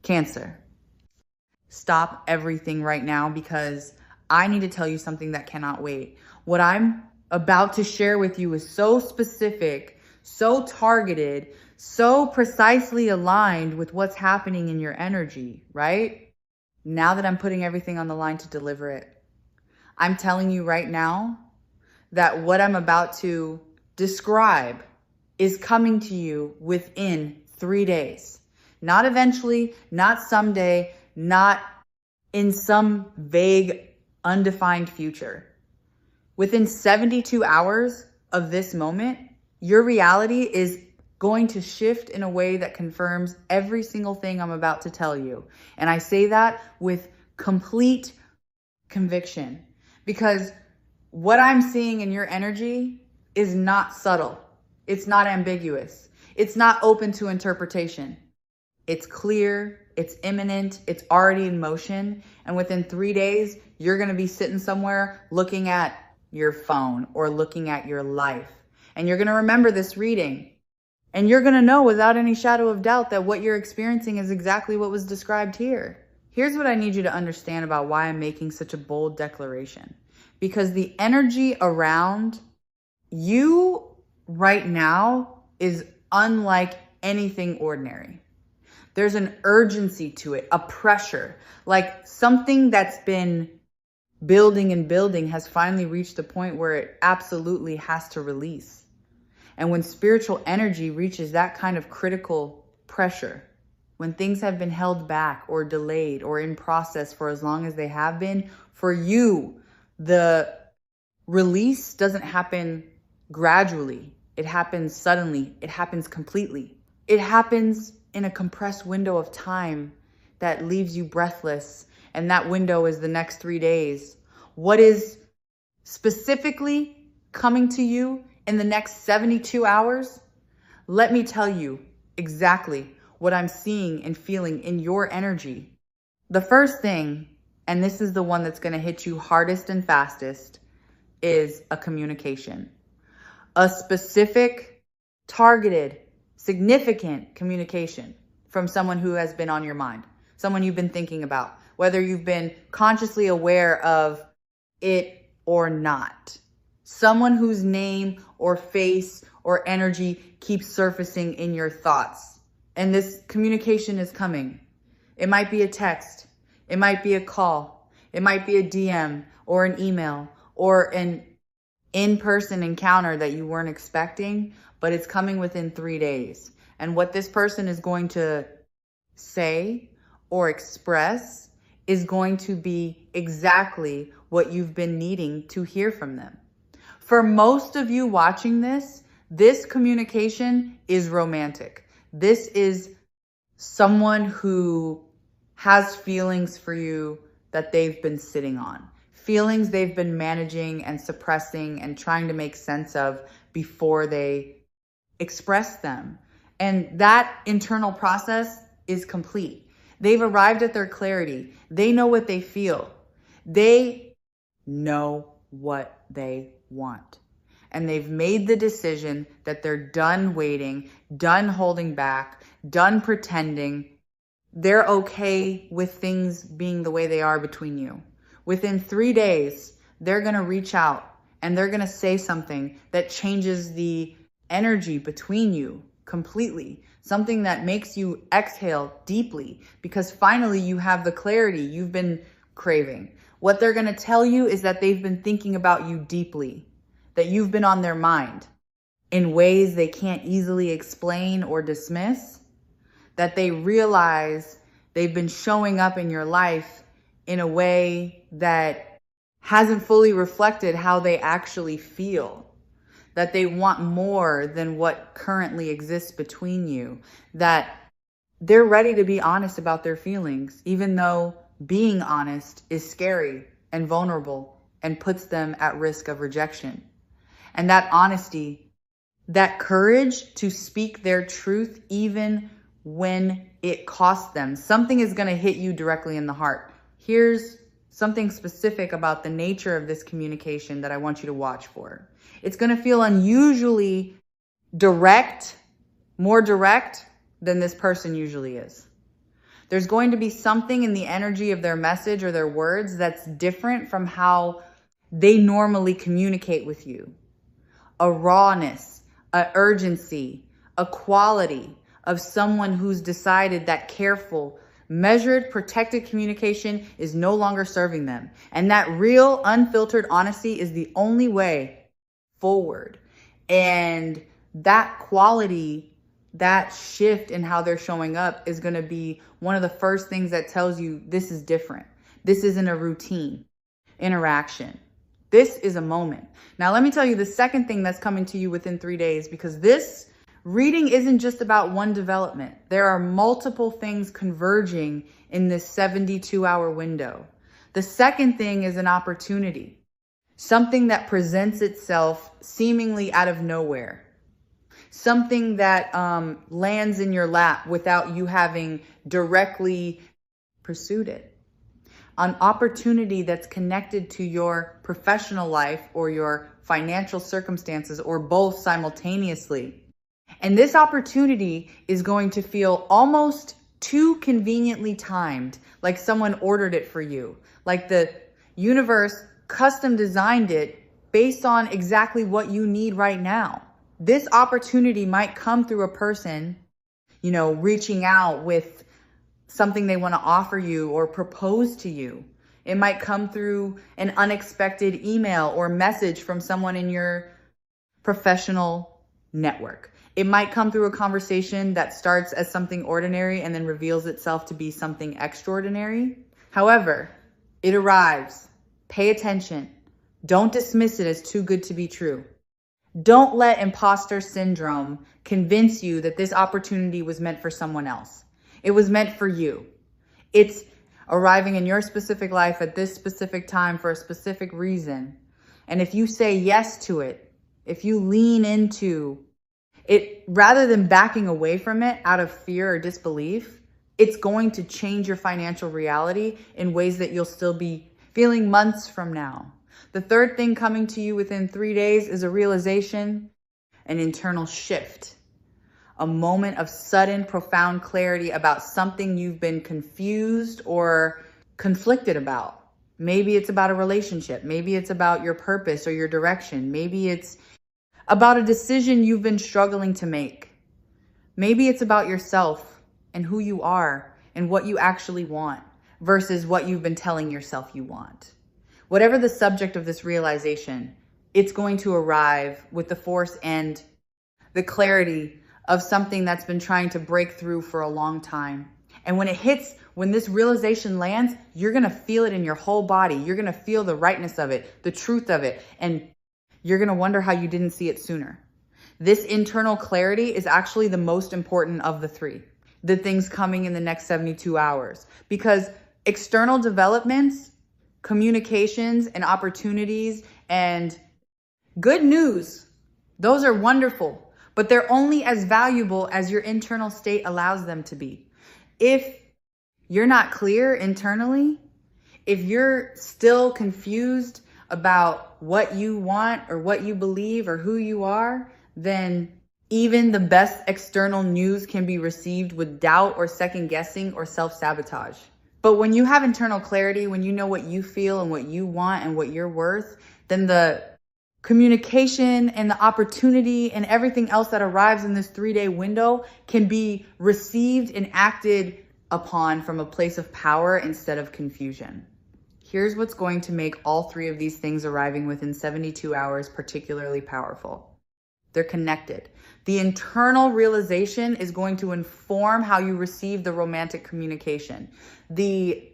Cancer. Stop everything right now because I need to tell you something that cannot wait. What I'm about to share with you is so specific, so targeted, so precisely aligned with what's happening in your energy, right? Now that I'm putting everything on the line to deliver it, I'm telling you right now that what I'm about to describe is coming to you within 3 days. Not eventually, not someday, not in some vague, undefined future. Within 72 hours of this moment, your reality is going to shift in a way that confirms every single thing I'm about to tell you. And I say that with complete conviction because what I'm seeing in your energy is not subtle. It's not ambiguous. It's not open to interpretation. It's clear, it's imminent, it's already in motion. And within 3 days, you're going to be sitting somewhere looking at your phone or looking at your life. And you're going to remember this reading. And you're going to know without any shadow of doubt that what you're experiencing is exactly what was described here. Here's what I need you to understand about why I'm making such a bold declaration. Because the energy around you right now is unlike anything ordinary. There's an urgency to it, a pressure, like something that's been building and building has finally reached the point where it absolutely has to release. And when spiritual energy reaches that kind of critical pressure, when things have been held back or delayed or in process for as long as they have been, for you, the release doesn't happen gradually. It happens suddenly. It happens completely. It happens in a compressed window of time that leaves you breathless. And that window is the next 3 days. What is specifically coming to you in the next 72 hours? Let me tell you exactly what I'm seeing and feeling in your energy. The first thing, and this is the one that's going to hit you hardest and fastest, is a communication. A specific, targeted, significant communication from someone who has been on your mind, someone you've been thinking about, whether you've been consciously aware of it or not. Someone whose name or face or energy keeps surfacing in your thoughts. And this communication is coming. It might be a text. It might be a call. It might be a DM or an email or an in-person encounter that you weren't expecting, but it's coming within 3 days. And what this person is going to say or express is going to be exactly what you've been needing to hear from them. For most of you watching this, this communication is romantic. This is someone who has feelings for you that they've been sitting on. Feelings they've been managing and suppressing and trying to make sense of before they express them. And that internal process is complete. They've arrived at their clarity. They know what they feel. They know what they want. And they've made the decision that they're done waiting, done holding back, done pretending. They're okay with things being the way they are between you. Within 3 days, they're going to reach out and they're going to say something that changes the energy between you completely. Something that makes you exhale deeply because finally you have the clarity you've been craving. What they're going to tell you is that they've been thinking about you deeply, that you've been on their mind in ways they can't easily explain or dismiss, that they realize they've been showing up in your life in a way that hasn't fully reflected how they actually feel, that they want more than what currently exists between you, that they're ready to be honest about their feelings, even though being honest is scary and vulnerable and puts them at risk of rejection. And that honesty, that courage to speak their truth, even when it costs them, something is going to hit you directly in the heart. Here's something specific about the nature of this communication that I want you to watch for. It's going to feel unusually direct, more direct than this person usually is. There's going to be something in the energy of their message or their words that's different from how they normally communicate with you. A rawness, a urgency, a quality of someone who's decided that careful, measured, protected communication is no longer serving them. And that real, unfiltered honesty is the only way forward. And that quality, that shift in how they're showing up is going to be one of the first things that tells you this is different. This isn't a routine interaction. This is a moment. Now, let me tell you the second thing that's coming to you within 3 days, because this reading isn't just about one development. There are multiple things converging in this 72-hour window. The second thing is an opportunity, something that presents itself seemingly out of nowhere, something that lands in your lap without you having directly pursued it. An opportunity that's connected to your professional life or your financial circumstances or both simultaneously. And this opportunity is going to feel almost too conveniently timed, like someone ordered it for you, like the universe custom designed it based on exactly what you need right now. This opportunity might come through a person, reaching out with something they want to offer you or propose to you. It might come through an unexpected email or message from someone in your professional network. It might come through a conversation that starts as something ordinary and then reveals itself to be something extraordinary. However, it arrives. Pay attention. Don't dismiss it as too good to be true. Don't let imposter syndrome convince you that this opportunity was meant for someone else. It was meant for you. It's arriving in your specific life at this specific time for a specific reason. And if you say yes to it, if you lean into it, rather than backing away from it out of fear or disbelief, it's going to change your financial reality in ways that you'll still be feeling months from now. The third thing coming to you within 3 days is a realization, an internal shift. A moment of sudden, profound clarity about something you've been confused or conflicted about. Maybe it's about a relationship. Maybe it's about your purpose or your direction. Maybe it's about a decision you've been struggling to make. Maybe it's about yourself and who you are and what you actually want versus what you've been telling yourself you want. Whatever the subject of this realization, it's going to arrive with the force and the clarity of something that's been trying to break through for a long time. And when it hits, when this realization lands, you're going to feel it in your whole body. You're going to feel the rightness of it, the truth of it. And you're going to wonder how you didn't see it sooner. This internal clarity is actually the most important of the three, the things coming in the next 72 hours. Because external developments, communications and opportunities and good news, those are wonderful. But they're only as valuable as your internal state allows them to be. If you're not clear internally, if you're still confused about what you want or what you believe or who you are, then even the best external news can be received with doubt or second guessing or self-sabotage. But when you have internal clarity, when you know what you feel and what you want and what you're worth, then the communication and the opportunity and everything else that arrives in this 3-day window can be received and acted upon from a place of power instead of confusion. Here's what's going to make all three of these things arriving within 72 hours particularly powerful. They're connected. The internal realization is going to inform how you receive the romantic communication. The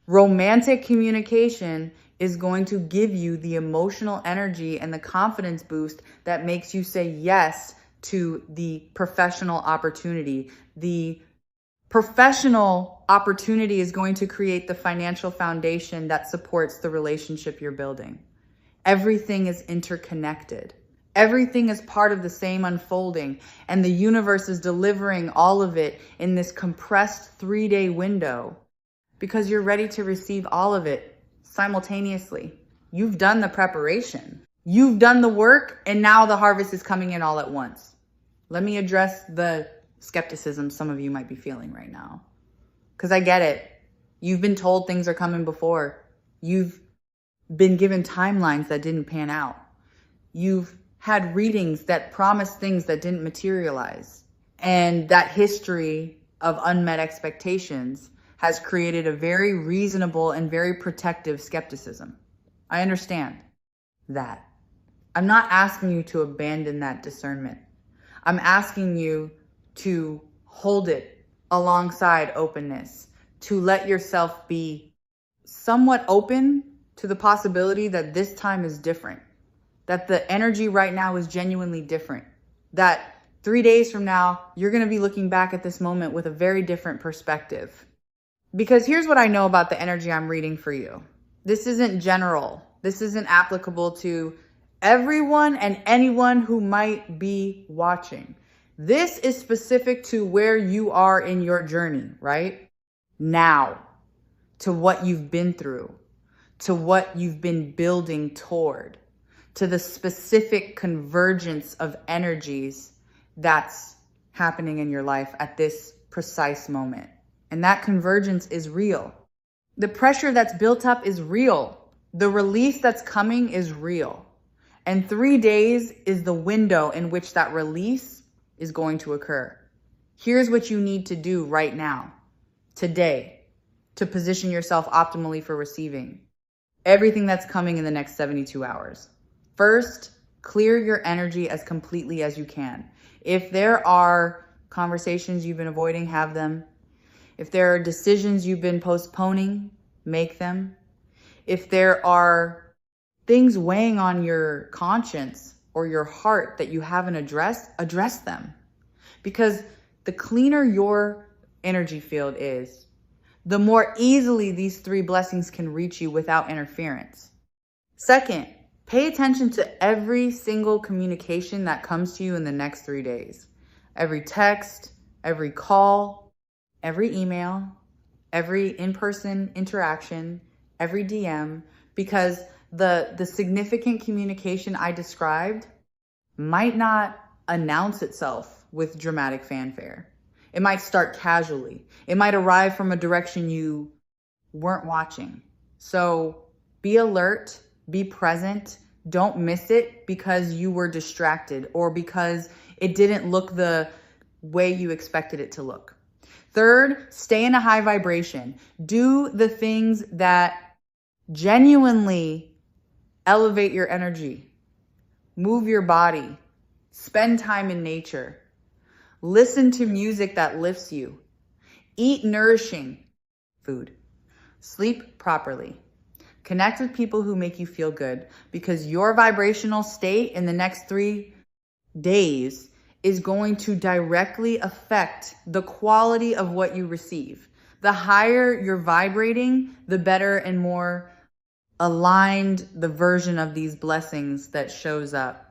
romantic communication is going to give you the emotional energy and the confidence boost that makes you say yes to the professional opportunity. The professional opportunity is going to create the financial foundation that supports the relationship you're building. Everything is interconnected. Everything is part of the same unfolding, and the universe is delivering all of it in this compressed 3-day window because you're ready to receive all of it simultaneously. You've done the preparation. You've done the work, and now the harvest is coming in all at once. Let me address the skepticism some of you might be feeling right now. because I get it. You've been told things are coming before. You've been given timelines that didn't pan out. You've had readings that promised things that didn't materialize. And that history of unmet expectations has created a very reasonable and very protective skepticism. I understand that. I'm not asking you to abandon that discernment. I'm asking you to hold it alongside openness, to let yourself be somewhat open to the possibility that this time is different, that the energy right now is genuinely different, that 3 days from now, you're going to be looking back at this moment with a very different perspective. Because here's what I know about the energy I'm reading for you. This isn't general. This isn't applicable to everyone and anyone who might be watching. This is specific to where you are in your journey, right? Now, to what you've been through, to what you've been building toward, to the specific convergence of energies that's happening in your life at this precise moment. And that convergence is real. The pressure that's built up is real. The release that's coming is real. And 3 days is the window in which that release is going to occur. Here's what you need to do right now, today, to position yourself optimally for receiving everything that's coming in the next 72 hours. First, clear your energy as completely as you can. If there are conversations you've been avoiding, have them. If there are decisions you've been postponing, make them. If there are things weighing on your conscience or your heart that you haven't addressed, address them. Because the cleaner your energy field is, the more easily these 3 blessings can reach you without interference. Second, pay attention to every single communication that comes to you in the next 3 days. Every text, every call, every email, every in-person interaction, every DM, because the significant communication I described might not announce itself with dramatic fanfare. It might start casually. It might arrive from a direction you weren't watching. So be alert, be present. Don't miss it because you were distracted or because it didn't look the way you expected it to look. Third, stay in a high vibration. Do the things that genuinely elevate your energy. Move your body. Spend time in nature. Listen to music that lifts you. Eat nourishing food. Sleep properly. Connect with people who make you feel good, because your vibrational state in the next 3 days is going to directly affect the quality of what you receive. The higher you're vibrating, the better and more aligned the version of these blessings that shows up.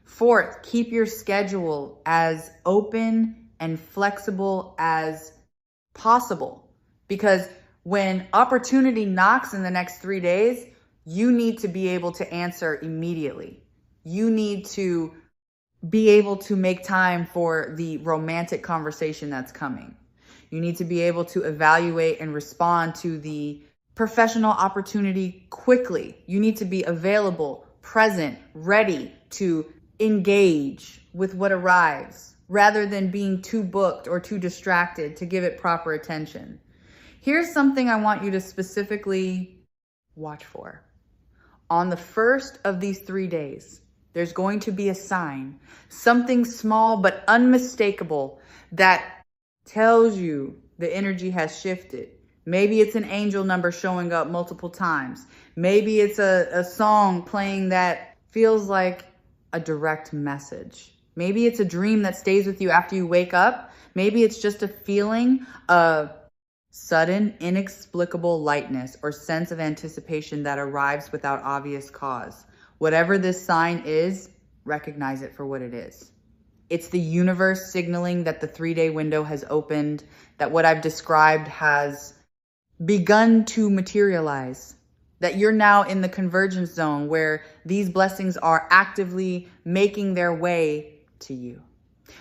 Fourth, keep your schedule as open and flexible as possible, because when opportunity knocks in the next 3 days, you need to be able to answer immediately. You need to be able to make time for the romantic conversation that's coming. You need to be able to evaluate and respond to the professional opportunity quickly. You need to be available, present, ready to engage with what arrives, rather than being too booked or too distracted to give it proper attention. Here's something I want you to specifically watch for. On the first of these 3 days, there's going to be a sign, something small but unmistakable, that tells you the energy has shifted. Maybe it's an angel number showing up multiple times. Maybe it's a song playing that feels like a direct message. Maybe it's a dream that stays with you after you wake up. Maybe it's just a feeling of sudden, inexplicable lightness or sense of anticipation that arrives without obvious cause. Whatever this sign is, recognize it for what it is. It's the universe signaling that the 3-day window has opened, that what I've described has begun to materialize, that you're now in the convergence zone where these blessings are actively making their way to you.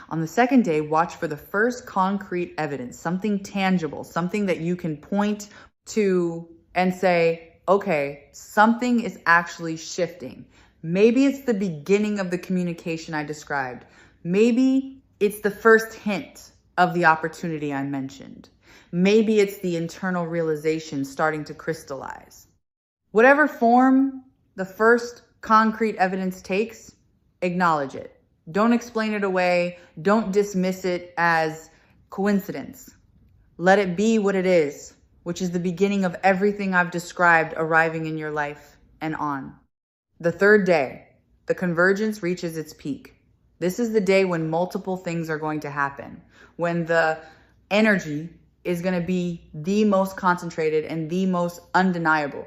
On the second day, watch for the first concrete evidence, something tangible, something that you can point to and say, okay, something is actually shifting. Maybe it's the beginning of the communication I described. Maybe it's the first hint of the opportunity I mentioned. Maybe it's the internal realization starting to crystallize. Whatever form the first concrete evidence takes, acknowledge it. Don't explain it away. Don't dismiss it as coincidence. Let it be what it is, which is the beginning of everything I've described arriving in your life and on. The third day, the convergence reaches its peak. This is the day when multiple things are going to happen, when the energy is going to be the most concentrated and the most undeniable.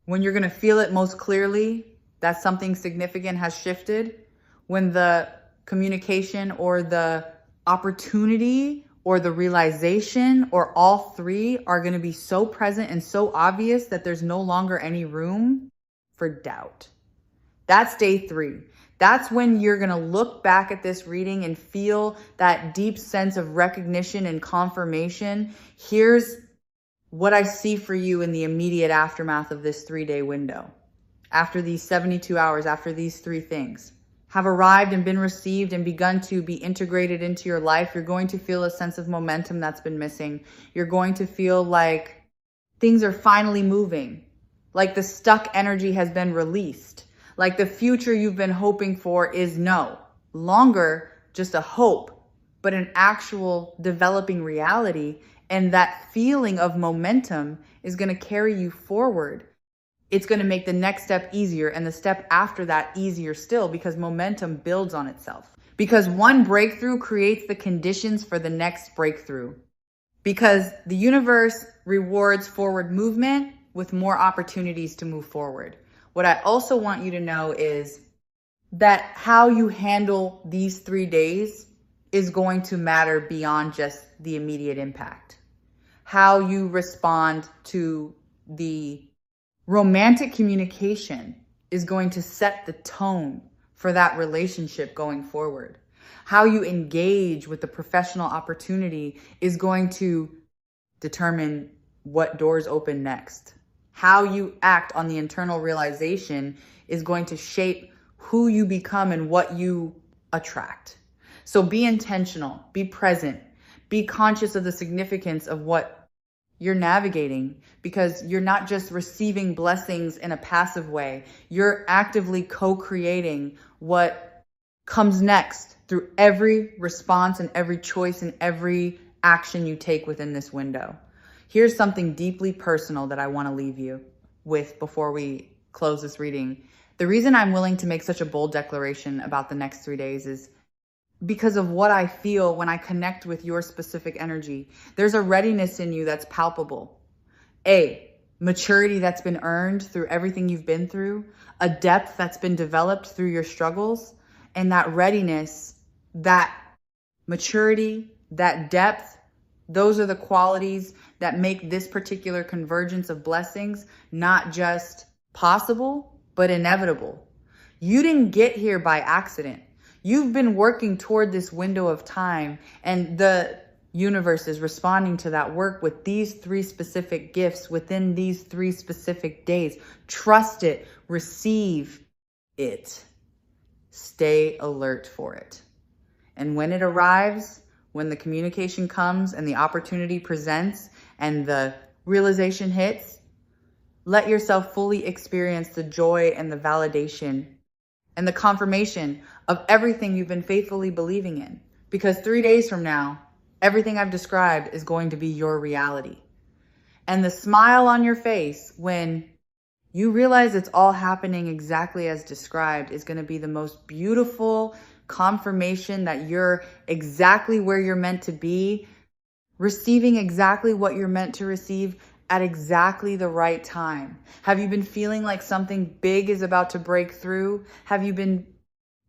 When you're going to feel it most clearly that something significant has shifted, when the communication or the opportunity or the realization or all three are going to be so present and so obvious that there's no longer any room for doubt. That's day 3. That's when you're going to look back at this reading and feel that deep sense of recognition and confirmation. Here's what I see for you in the immediate aftermath of this 3-day window. After these 72 hours, after these 3 things have arrived and been received and begun to be integrated into your life, you're going to feel a sense of momentum that's been missing. You're going to feel like things are finally moving, like the stuck energy has been released, like the future you've been hoping for is no longer just a hope, but an actual developing reality. And that feeling of momentum is going to carry you forward. It's going to make the next step easier and the step after that easier still, because momentum builds on itself. Because one breakthrough creates the conditions for the next breakthrough. Because the universe rewards forward movement with more opportunities to move forward. What I also want you to know is that how you handle these 3 days is going to matter beyond just the immediate impact. How you respond to the romantic communication is going to set the tone for that relationship going forward. How you engage with the professional opportunity is going to determine what doors open next. How you act on the internal realization is going to shape who you become and what you attract. So be intentional, be present, be conscious of the significance of what you're navigating, because you're not just receiving blessings in a passive way. You're actively co-creating what comes next through every response and every choice and every action you take within this window. Here's something deeply personal that I want to leave you with before we close this reading. The reason I'm willing to make such a bold declaration about the next 3 days is because of what I feel when I connect with your specific energy. There's a readiness in you that's palpable. A maturity that's been earned through everything you've been through, a depth that's been developed through your struggles, and that readiness, that maturity, that depth, those are the qualities that make this particular convergence of blessings not just possible, but inevitable. You didn't get here by accident. You've been working toward this window of time, and the universe is responding to that work with these 3 specific gifts within these 3 specific days. Trust it, receive it, stay alert for it. And when it arrives, when the communication comes and the opportunity presents and the realization hits, let yourself fully experience the joy and the validation and the confirmation of everything you've been faithfully believing in. Because 3 days from now, everything I've described is going to be your reality. And the smile on your face when you realize it's all happening exactly as described is going to be the most beautiful confirmation that you're exactly where you're meant to be, receiving exactly what you're meant to receive at exactly the right time. Have you been feeling like something big is about to break through? Have you been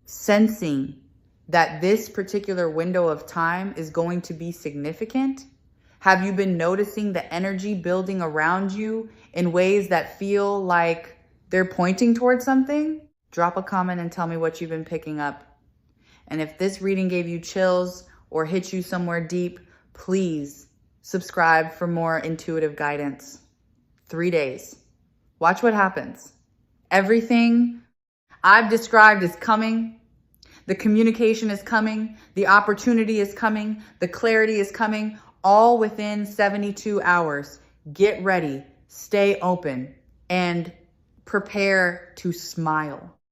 sensing that this particular window of time is going to be significant? Have you been noticing the energy building around you in ways that feel like they're pointing towards something? Drop a comment and tell me what you've been picking up. And if this reading gave you chills or hit you somewhere deep, please subscribe for more intuitive guidance. 3 days. Watch what happens. Everything I've described is coming. The communication is coming. The opportunity is coming. The clarity is coming, all within 72 hours. Get ready, stay open, and prepare to smile.